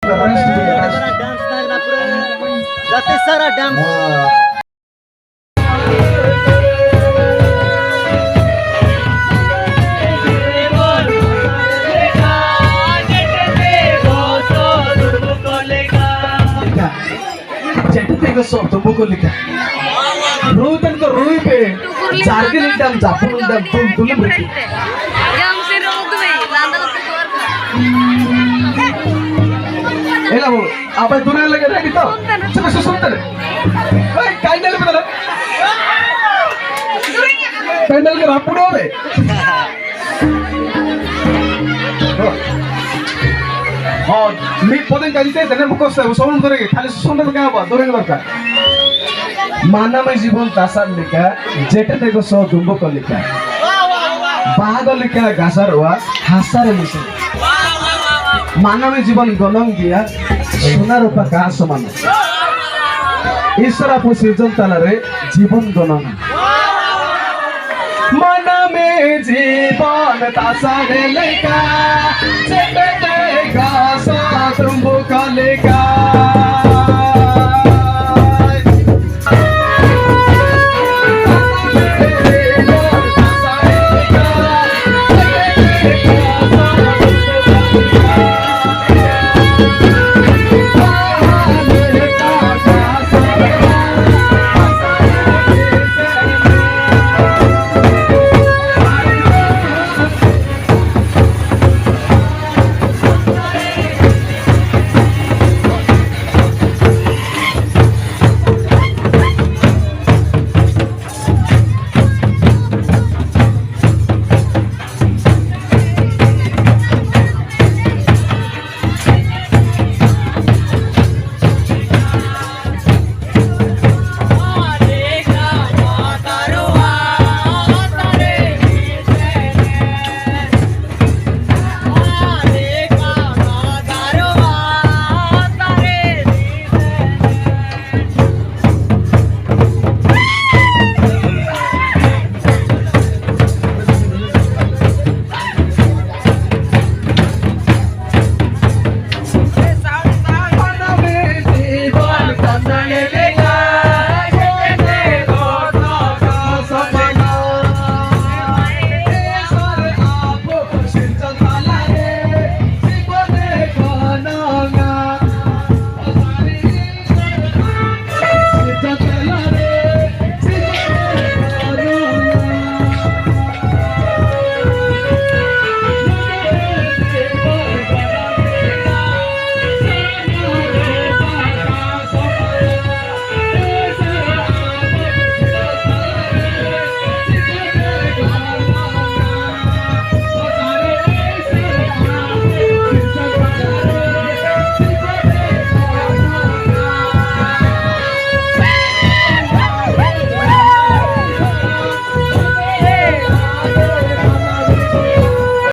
dance ना पूरे रात सारा डांस तुमको लिखा रोहितन को रोही पे जारके लिखा हम जापुन उधर तुम एला वो आप दूर लगे रहेगी तो चलो सुनते भाई काइंडल पे ना काइंडल के रापुड़ हो रे हाँ मी पदें का जिसे तेरे मुकों से वो सोन दूर के खाली सोन दूर क्या हुआ दूर के लड़का माना में जीवन तासार लिखा जेटे ते को सौ दुम्बो को लिखा बाग लिखा गासर हुआ हासार लिखा मानव जीवन गलंग दिया सोना रूपा का समान ईश्वर आपको सृजन तालारे जीवन गलंग मानव जीवन तासारे लेका चेते का सा तुम बुका लेका